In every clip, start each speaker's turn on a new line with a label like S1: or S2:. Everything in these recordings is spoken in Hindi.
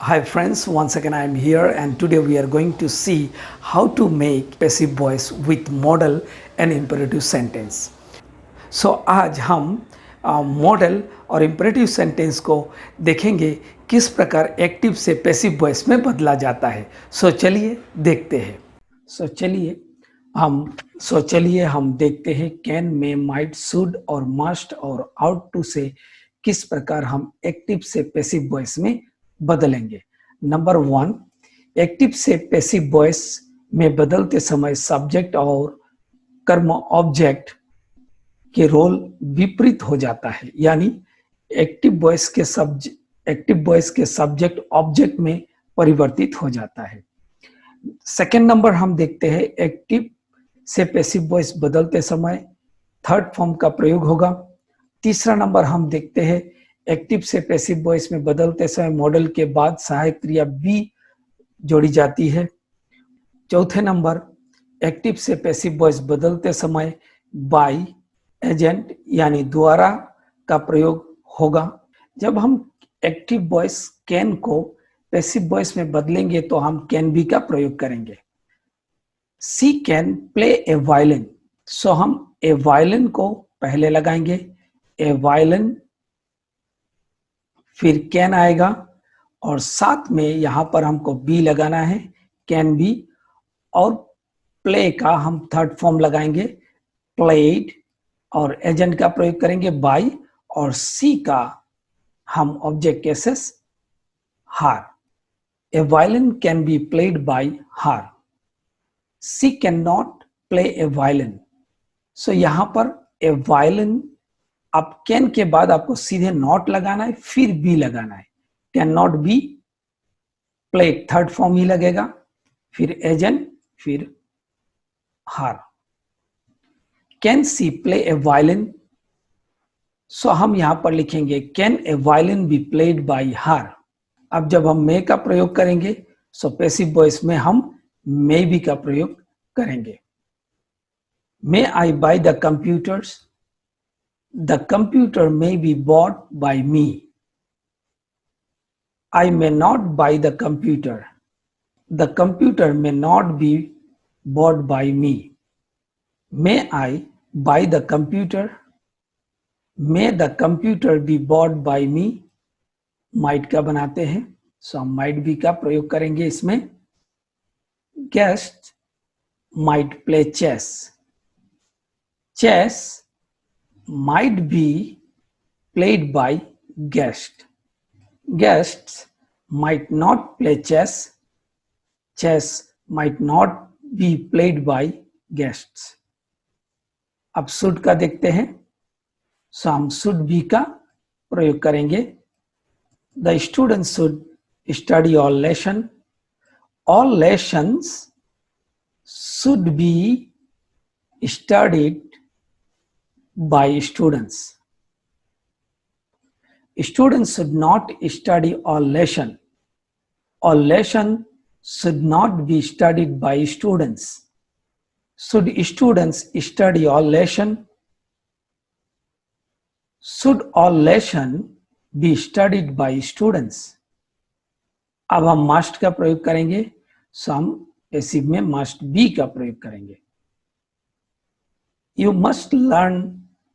S1: Hi friends, once again I am here and today we are going to see how to make passive voice with modal and imperative sentence. So आज हम मॉडल और इम्परेटिव सेंटेंस को देखेंगे किस प्रकार एक्टिव से पैसिव वॉइस में बदला जाता है। सो चलिए देखते हैं। चलिए हम देखते हैं कैन में माइट शुड और मस्ट और आउट टू से किस प्रकार हम एक्टिव से पैसिव वॉइस में बदलेंगे। नंबर 1, एक्टिव से पैसिव वॉइस में बदलते समय सब्जेक्ट और कर्म ऑब्जेक्ट के रोल विपरीत हो जाता है, यानी एक्टिव वॉइस के सब्जेक्ट ऑब्जेक्ट में परिवर्तित हो जाता है। सेकेंड नंबर हम देखते हैं एक्टिव से पैसिव वॉइस बदलते समय थर्ड फॉर्म का प्रयोग होगा। तीसरा नंबर हम देखते हैं एक्टिव से पैसिव वॉइस में बदलते समय मॉडल के बाद सहायक क्रिया बी जोड़ी जाती है। चौथे नंबर एक्टिव से पैसिव वॉइस बदलते समय बाय एजेंट यानी द्वारा का प्रयोग होगा। जब हम एक्टिव वॉइस कैन को पैसिव वॉइस में बदलेंगे तो हम कैन बी का प्रयोग करेंगे। सी can play a violin, so हम ए वायलिन को पहले लगाएंगे, ए वायलिन, फिर कैन आएगा और साथ में यहां पर हमको बी लगाना है, कैन बी, और प्ले का हम थर्ड फॉर्म लगाएंगे प्लेड और एजेंट का प्रयोग करेंगे बाय, और सी का हम object cases her. A violin can be played by her. She can not play a violin, so यहां पर ए वायलिन, आप कैन के बाद आपको सीधे नॉट लगाना है, फिर बी लगाना है, can not be played third form ही लगेगा, फिर एजेंट, फिर her. Can she play a violin, so हम यहां पर लिखेंगे can a violin be played by her. अब जब हम मे का प्रयोग करेंगे सो पैसिव वॉइस में हम मे बी का प्रयोग करेंगे। May I buy the computers, the computer may be bought by me. I may not buy the computer. The computer may not be bought by me. May I buy the computer? May the computer be bought by me? Might का बनाते हैं, so हम might be का प्रयोग करेंगे इसमें। Guests might play chess. Chess might be played by guests. Guests might not play chess. Chess might not be played by guests. अब should का देखते हैं, so हम should be का प्रयोग करेंगे। The students should study all lesson. All lessons should be studied by students. Students should not study all lesson. All lesson should not be studied by students. Should students study all lesson? Should all lesson be studied by students? अब हम must का प्रयोग करेंगे, सो हम पैसिव में must be का प्रयोग करेंगे। You must learn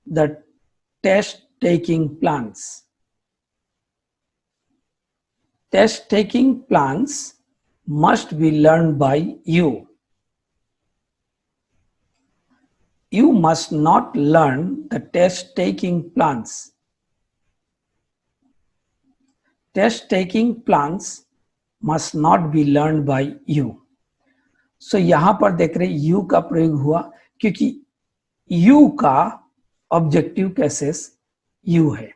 S1: the test taking plans. Test taking plans must be learned by you. You must not learn the test taking plans. Test taking plans must not be learned by you. So यहां पर देख रहे you का प्रयोग हुआ क्योंकि you का ऑब्जेक्टिव केसेस you है।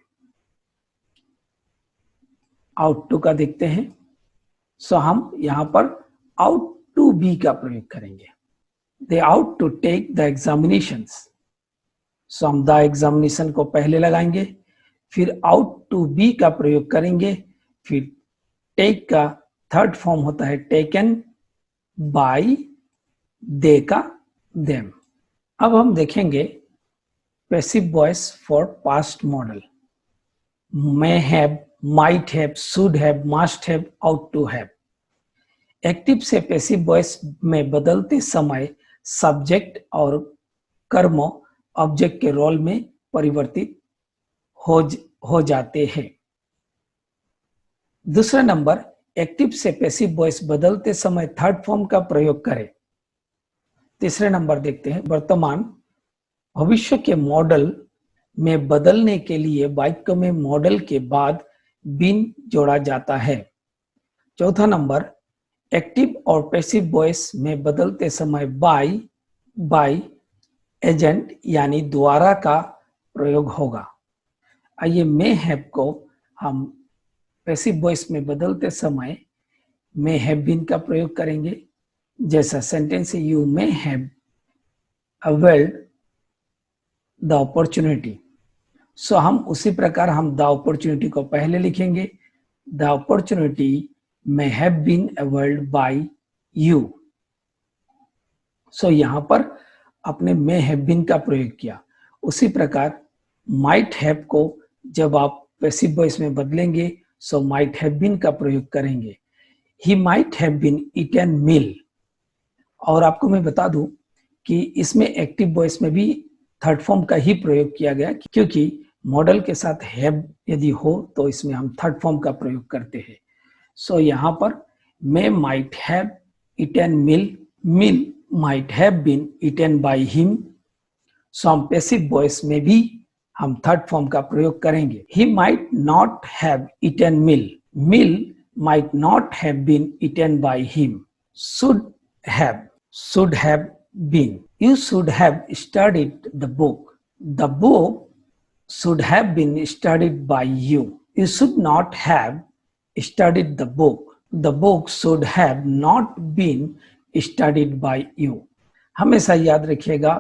S1: आउट टू का देखते हैं, सो हम यहां पर आउट टू बी का प्रयोग करेंगे। They ought to take the examinations, so हम द एग्जामिनेशन को पहले लगाएंगे, फिर आउट टू बी का प्रयोग करेंगे, फिर टेक का थर्ड फॉर्म होता है टेकन बाय, दे का देम। अब हम देखेंगे passive voice for past modal. may have might have, should have, must have, ought to have. Active से पैसिव वॉइस में बदलते समय सब्जेक्ट और कर्म ऑब्जेक्ट के रोल में परिवर्तित हो जाते हैं। दूसरा नंबर, एक्टिव से पैसिव वॉइस बदलते समय थर्ड फॉर्म का प्रयोग करें। तीसरे नंबर देखते हैं, वर्तमान भविष्य के मॉडल में बदलने के लिए वाक्य में मॉडल के बाद बीन जोड़ा जाता है। चौथा नंबर, एक्टिव और पैसिव वॉइस में बदलते समय बाय एजेंट यानी द्वारा का प्रयोग होगा। आइए मे हैव को हम पैसिव वॉइस में बदलते समय मे हैव बीन का प्रयोग करेंगे। जैसा सेंटेंस है, you may have availed the opportunity. So हम उसी प्रकार हम द अपॉर्चुनिटी को पहले लिखेंगे, the opportunity may have been availed by you. So यहां पर अपने मे हैव बीन का प्रयोग किया। उसी प्रकार माइट हैव को जब आप पैसिव वॉइस में बदलेंगे सो माइट हैव बीन का प्रयोग करेंगे। He might have been eaten meal. और आपको मैं बता दूं कि इसमें एक्टिव वॉइस में भी थर्ड फॉर्म का ही प्रयोग किया गया, क्योंकि मॉडल के साथ हैव यदि हो तो इसमें हम थर्ड फॉर्म का प्रयोग करते हैं। सो यहां पर may might have eaten meal might have been eaten by him. So हम पैसिव वॉइस में भी हम थर्ड फॉर्म का प्रयोग करेंगे। He might not have eaten meal might not have been eaten by him. Should have been, you should have studied the book should have been studied by you. You should not have studied the book should have not been studied by you. हमेशा याद रखिएगा,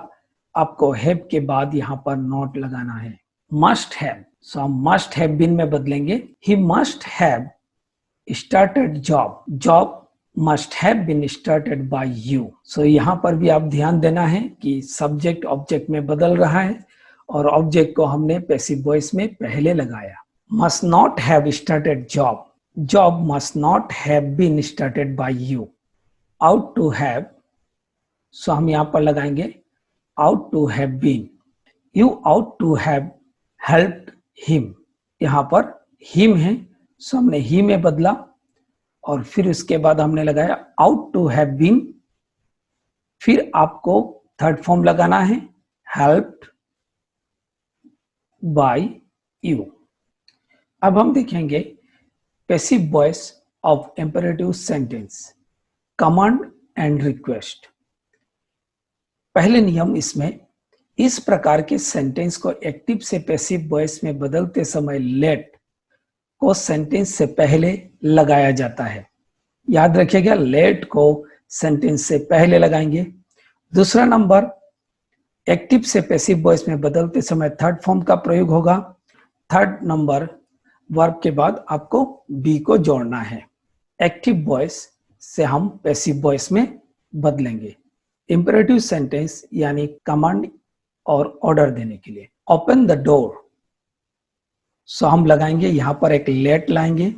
S1: आपको have के बाद यहाँ पर not लगाना है। must have, so हम must have been में बदलेंगे, he must have started job must have been started by you. So यहाँ पर भी आप ध्यान देना है कि सब्जेक्ट ऑब्जेक्ट में बदल रहा है और ऑब्जेक्ट को हमने पैसिव वॉइस में पहले लगाया। must not have started job must not have been started by you. ought to have, so हम यहाँ पर लगाएंगे ought to have been. you ought to have helped him. यहाँ पर him है, so हमने he में बदला और फिर उसके बाद हमने लगाया आउट टू हैव बीन। फिर आपको थर्ड फॉर्म लगाना है हेल्प्ड बाय यू। अब हम देखेंगे passive voice of imperative sentence, command and request. पहले नियम इसमें, इस प्रकार के सेंटेंस को एक्टिव से पैसिव वॉइस में बदलते समय लेट को सेंटेंस से पहले लगाया जाता है। याद रखिएगा, लेट को सेंटेंस से पहले लगाएंगे। दूसरा नंबर, एक्टिव से पैसिव वॉइस में बदलते समय थर्ड फॉर्म का प्रयोग होगा। थर्ड नंबर, वर्ब के बाद आपको बी को जोड़ना है। एक्टिव वॉइस से हम पैसिव वॉइस में बदलेंगे। इंपेरेटिव सेंटेंस यानी कमांड और ऑर्डर देने के लिए, ओपन द डोर, सो हम लगाएंगे यहां पर एक लेट लाएंगे,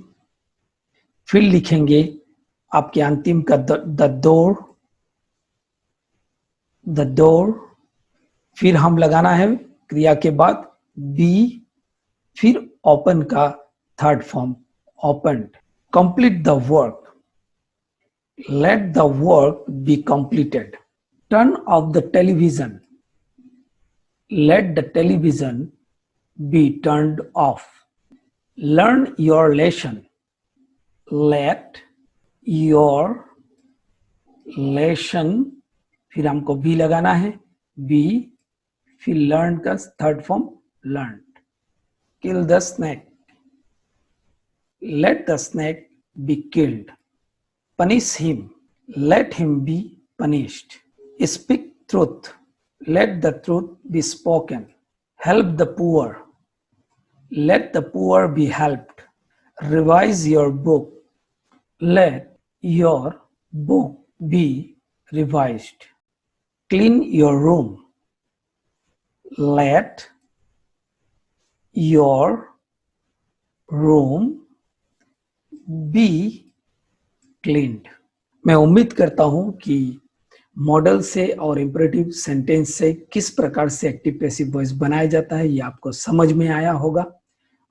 S1: फिर लिखेंगे आपके अंतिम का द डोर, फिर हम लगाना है क्रिया के बाद बी, फिर ओपन का third form opened. Complete the work, let the work be completed. Turn off the television, let the television be turned off. Learn your lesson, let your lesson, फिर हमको बी लगाना है बी, फिर learn का third form learned। kill the snake, let the snake be killed। punish him, let him be punished। speak truth, let the truth be spoken। help the poor, let the poor be helped। revise your book, let your book be revised। clean your room, let your room, be cleaned। मैं उम्मीद करता हूं कि मॉडल से और इंपरेटिव सेंटेंस से किस प्रकार से एक्टिव पैसिव वॉइस बनाया जाता है ये आपको समझ में आया होगा।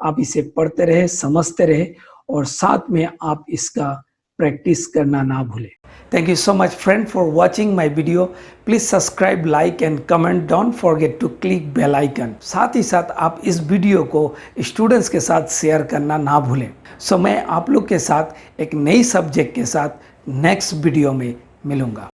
S1: आप इसे पढ़ते रहे, समझते रहे और साथ में आप इसका प्रैक्टिस करना ना भूलें। Thank you so much friend for watching my video. Please subscribe, like and comment. Don't forget to click bell icon. साथ ही साथ आप इस वीडियो को स्टूडेंट्स के साथ शेयर करना ना भूलें। मैं आप लोग के साथ एक नई सब्जेक्ट के साथ नेक्स्ट वीडियो में मिलूंगा।